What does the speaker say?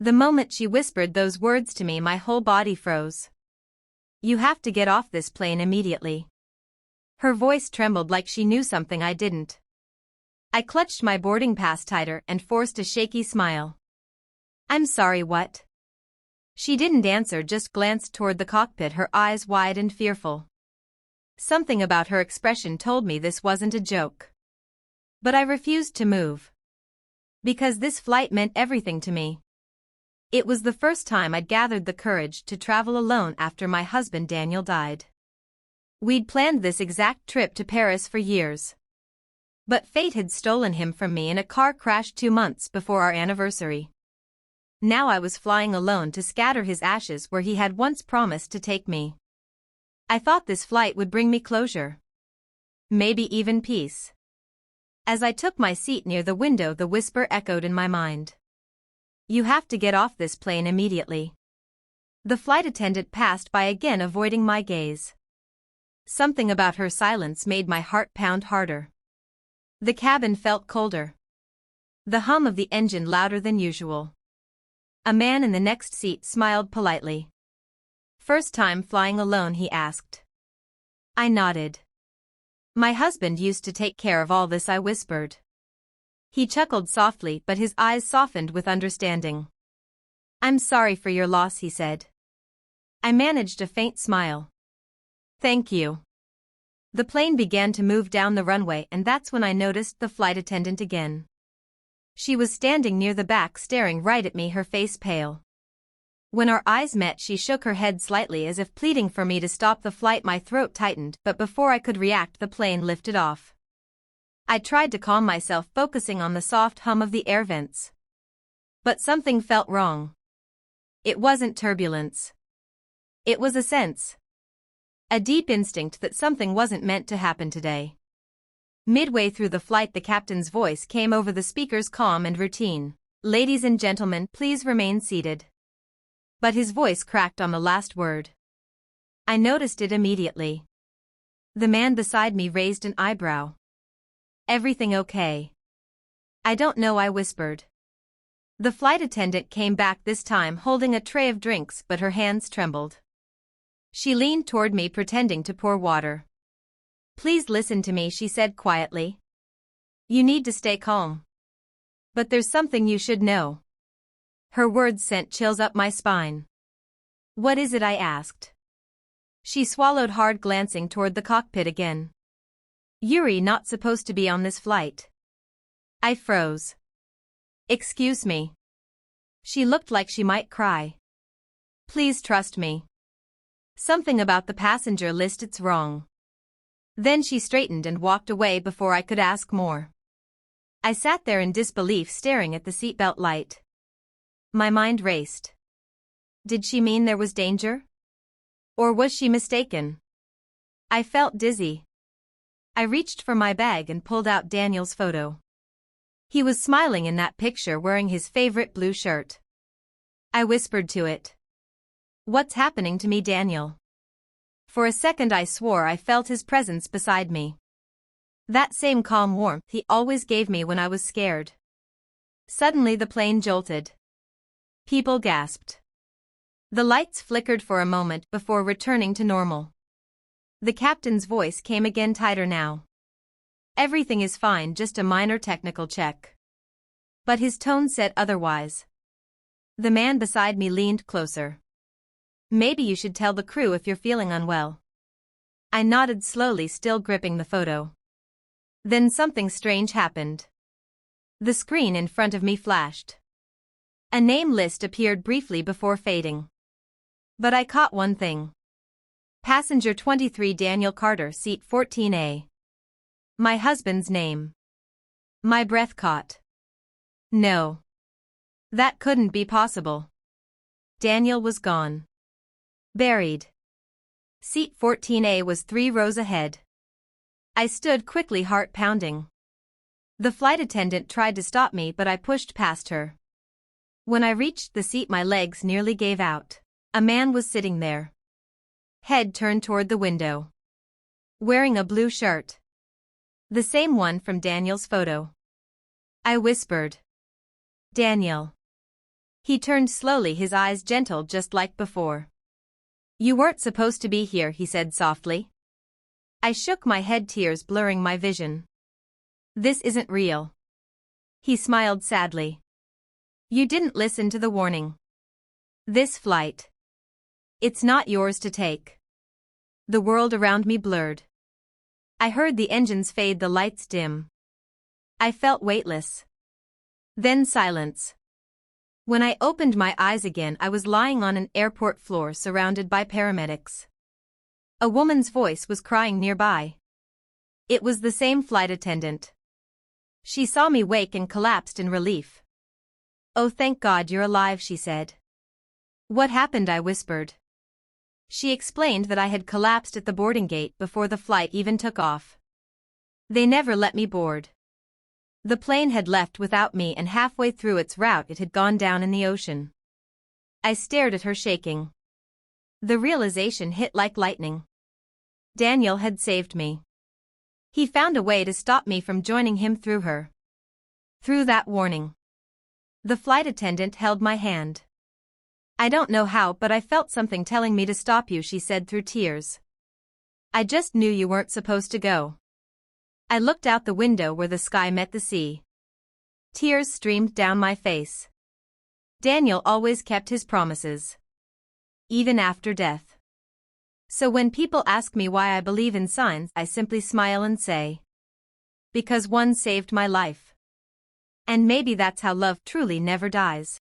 The moment she whispered those words to me, my whole body froze. "You have to get off this plane immediately." Her voice trembled like she knew something I didn't. I clutched my boarding pass tighter and forced a shaky smile. "I'm sorry, what?" She didn't answer, just glanced toward the cockpit, her eyes wide and fearful. Something about her expression told me this wasn't a joke. But I refused to move. Because this flight meant everything to me. It was the first time I'd gathered the courage to travel alone after my husband Daniel died. We'd planned this exact trip to Paris for years. But fate had stolen him from me in a car crash 2 months before our anniversary. Now I was flying alone to scatter his ashes where he had once promised to take me. I thought this flight would bring me closure. Maybe even peace. As I took my seat near the window, the whisper echoed in my mind. "You have to get off this plane immediately." The flight attendant passed by again, avoiding my gaze. Something about her silence made my heart pound harder. The cabin felt colder. The hum of the engine louder than usual. A man in the next seat smiled politely. "First time flying alone?" he asked. I nodded. "My husband used to take care of all this," I whispered. He chuckled softly, but his eyes softened with understanding. "I'm sorry for your loss," he said. I managed a faint smile. "Thank you." The plane began to move down the runway, and that's when I noticed the flight attendant again. She was standing near the back, staring right at me, her face pale. When our eyes met, she shook her head slightly as if pleading for me to stop the flight. My throat tightened, but before I could react, the plane lifted off. I tried to calm myself, focusing on the soft hum of the air vents. But something felt wrong. It wasn't turbulence. It was a sense. A deep instinct that something wasn't meant to happen today. Midway through the flight, the captain's voice came over the speakers, calm and routine. "Ladies and gentlemen, please remain seated." But his voice cracked on the last word. I noticed it immediately. The man beside me raised an eyebrow. "Everything okay?" "I don't know," I whispered. The flight attendant came back, this time holding a tray of drinks, but her hands trembled. She leaned toward me, pretending to pour water. "Please listen to me," she said quietly. "You need to stay calm. But there's something you should know." Her words sent chills up my spine. "What is it?" I asked. She swallowed hard, glancing toward the cockpit again. "Yuri not supposed to be on this flight." I froze. "Excuse me." She looked like she might cry. "Please trust me. Something about the passenger list, it's wrong." Then she straightened and walked away before I could ask more. I sat there in disbelief, staring at the seatbelt light. My mind raced. Did she mean there was danger? Or was she mistaken? I felt dizzy. I reached for my bag and pulled out Daniel's photo. He was smiling in that picture, wearing his favorite blue shirt. I whispered to it. "What's happening to me, Daniel?" For a second I swore I felt his presence beside me. That same calm warmth he always gave me when I was scared. Suddenly the plane jolted. People gasped. The lights flickered for a moment before returning to normal. The captain's voice came again, tighter now. "Everything is fine, just a minor technical check." But his tone said otherwise. The man beside me leaned closer. "Maybe you should tell the crew if you're feeling unwell." I nodded slowly, still gripping the photo. Then something strange happened. The screen in front of me flashed. A name list appeared briefly before fading. But I caught one thing. Passenger 23, Daniel Carter, seat 14A. My husband's name. My breath caught. No. That couldn't be possible. Daniel was gone. Buried. Seat 14A was 3 rows ahead. I stood quickly, heart pounding. The flight attendant tried to stop me, but I pushed past her. When I reached the seat, my legs nearly gave out. A man was sitting there. Head turned toward the window. Wearing a blue shirt. The same one from Daniel's photo. I whispered. "Daniel." He turned slowly, his eyes gentle just like before. You weren't supposed to be here, he said softly. I shook my head, tears blurring my vision. This isn't real. He smiled sadly. You didn't listen to the warning. This flight. It's not yours to take. The world around me blurred. I heard the engines fade, the lights dim. I felt weightless. Then silence. When I opened my eyes again, I was lying on an airport floor surrounded by paramedics. A woman's voice was crying nearby. It was the same flight attendant. She saw me wake and collapsed in relief. Oh, thank God you're alive, she said. What happened? I whispered. She explained that I had collapsed at the boarding gate before the flight even took off. They never let me board. The plane had left without me, and halfway through its route it had gone down in the ocean. I stared at her, shaking. The realization hit like lightning. Daniel had saved me. He found a way to stop me from joining him through her. Through that warning. The flight attendant held my hand. I don't know how, but I felt something telling me to stop you, she said through tears. I just knew you weren't supposed to go. I looked out the window where the sky met the sea. Tears streamed down my face. Daniel always kept his promises. Even after death. So when people ask me why I believe in signs, I simply smile and say, because one saved my life. And maybe that's how love truly never dies.